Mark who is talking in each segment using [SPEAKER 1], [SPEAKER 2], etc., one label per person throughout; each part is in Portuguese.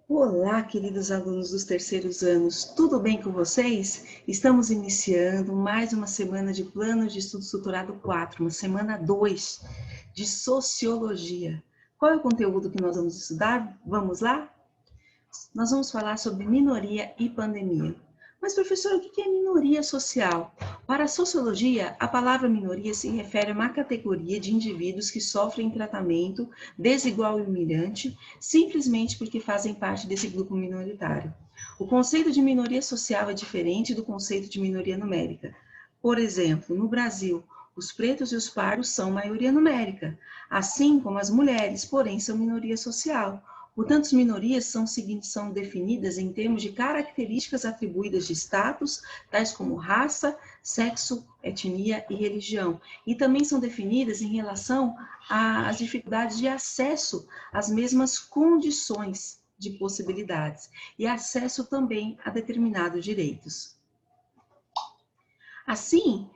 [SPEAKER 1] Olá, queridos alunos dos terceiros anos, tudo bem com vocês? Estamos iniciando mais uma semana de Plano de Estudo Estruturado 4, uma semana 2 de Sociologia. Qual é o conteúdo que nós vamos estudar? Vamos lá? Nós vamos falar sobre minoria e pandemia. Mas, professor, o que é minoria social? Para a sociologia, a palavra minoria se refere a uma categoria de indivíduos que sofrem tratamento desigual e humilhante simplesmente porque fazem parte desse grupo minoritário. O conceito de minoria social é diferente do conceito de minoria numérica. Por exemplo, no Brasil, os pretos e os pardos são maioria numérica, assim como as mulheres, porém são minoria social. Portanto, as minorias são definidas em termos de características atribuídas de status, tais como raça, sexo, etnia e religião. E também são definidas em relação às dificuldades de acesso às mesmas condições de possibilidades e acesso também a determinados direitos. Assim,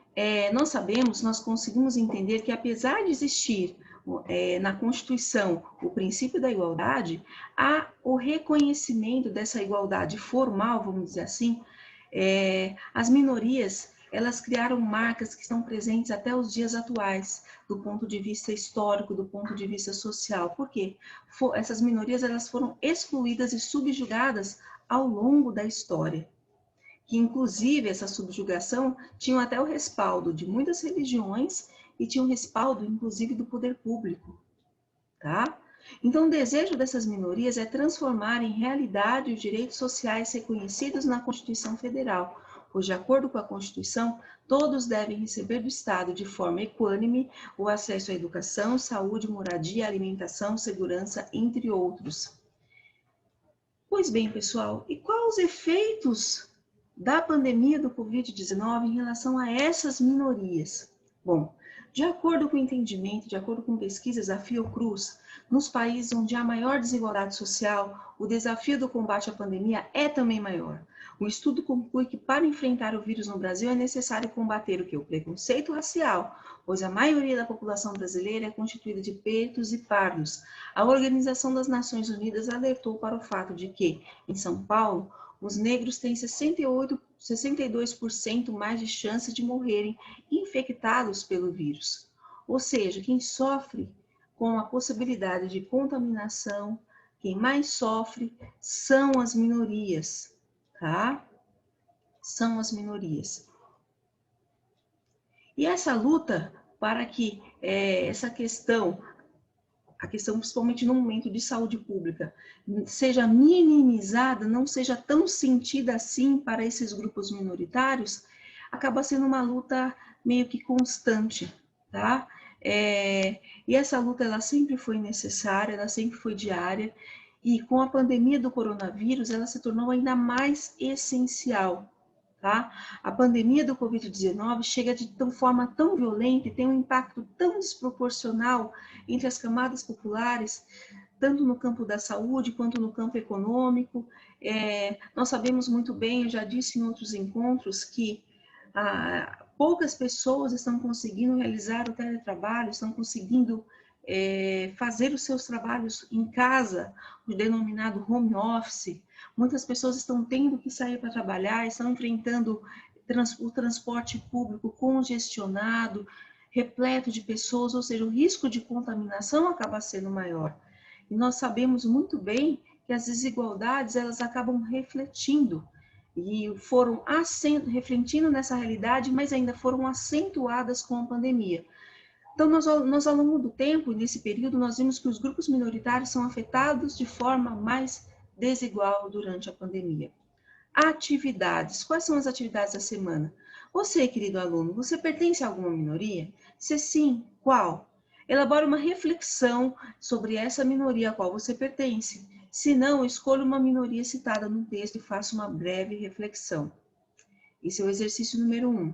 [SPEAKER 1] nós conseguimos entender que apesar de existir na Constituição o princípio da igualdade, há o reconhecimento dessa igualdade formal, vamos dizer assim. As minorias, elas criaram marcas que estão presentes até os dias atuais, do ponto de vista histórico, do ponto de vista social. Por quê? Essas minorias, elas foram excluídas e subjugadas ao longo da história, que inclusive essa subjugação tinha até o respaldo de muitas religiões e tinha o respaldo, inclusive, do poder público, tá? Então, o desejo dessas minorias é transformar em realidade os direitos sociais reconhecidos na Constituição Federal, pois, de acordo com a Constituição, todos devem receber do Estado, de forma equânime, o acesso à educação, saúde, moradia, alimentação, segurança, entre outros. Pois bem, pessoal, e quais os efeitos da pandemia do Covid-19 em relação a essas minorias? Bom, de acordo com o entendimento, de acordo com pesquisas da Fiocruz, nos países onde há maior desigualdade social, o desafio do combate à pandemia é também maior. O estudo conclui que para enfrentar o vírus no Brasil é necessário combater o que? O preconceito racial, pois a maioria da população brasileira é constituída de pretos e pardos. A Organização das Nações Unidas alertou para o fato de que, em São Paulo, os negros têm 62% mais de chance de morrerem infectados pelo vírus. Ou seja, quem sofre com a possibilidade de contaminação, quem mais sofre são as minorias, tá? São as minorias. E essa luta para que essa questão, a questão principalmente no momento de saúde pública, seja minimizada, não seja tão sentida assim para esses grupos minoritários, acaba sendo uma luta meio que constante, tá? E essa luta, ela sempre foi necessária, ela sempre foi diária, e com a pandemia do coronavírus, ela se tornou ainda mais essencial, tá? A pandemia do Covid-19 chega de forma tão violenta e tem um impacto tão desproporcional entre as camadas populares, tanto no campo da saúde quanto no campo econômico. Nós sabemos muito bem, eu já disse em outros encontros, que poucas pessoas estão conseguindo realizar o teletrabalho, estão conseguindo fazer os seus trabalhos em casa, o denominado home office. Muitas pessoas estão tendo que sair para trabalhar, estão enfrentando o transporte público congestionado, repleto de pessoas, ou seja, o risco de contaminação acaba sendo maior. E nós sabemos muito bem que as desigualdades, elas acabam refletindo, e foram refletindo nessa realidade, mas ainda foram acentuadas com a pandemia. Então, nós, ao longo do tempo, nesse período, nós vimos que os grupos minoritários são afetados de forma mais desigual durante a pandemia. Atividades. Quais são as atividades da semana? Você, querido aluno, você pertence a alguma minoria? Se sim, qual? Elabore uma reflexão sobre essa minoria a qual você pertence. Se não, escolha uma minoria citada no texto e faça uma breve reflexão. Esse é o exercício número 1.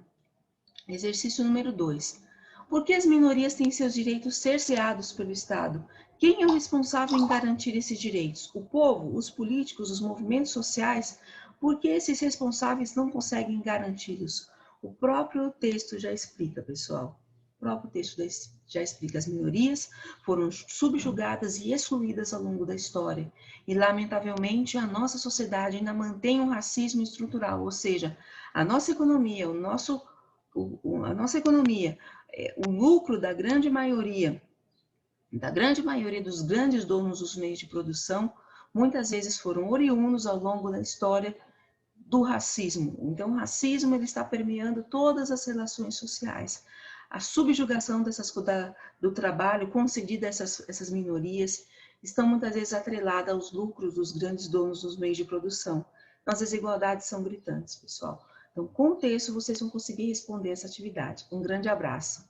[SPEAKER 1] Exercício número 2. Por que as minorias têm seus direitos cerceados pelo Estado? Quem é o responsável em garantir esses direitos? O povo, os políticos, os movimentos sociais? Por que esses responsáveis não conseguem garanti-los? O próprio texto já explica, pessoal. O próprio texto já explica, as minorias foram subjugadas e excluídas ao longo da história. E, lamentavelmente, a nossa sociedade ainda mantém um racismo estrutural, ou seja, a nossa economia, o lucro da grande maioria dos grandes donos dos meios de produção, muitas vezes foram oriundos ao longo da história do racismo. Então, o racismo ele está permeando todas as relações sociais. A subjugação do trabalho concedida a essas minorias estão muitas vezes atrelada aos lucros dos grandes donos dos meios de produção. Então, as desigualdades são gritantes, pessoal. Então, com o texto, vocês vão conseguir responder essa atividade. Um grande abraço.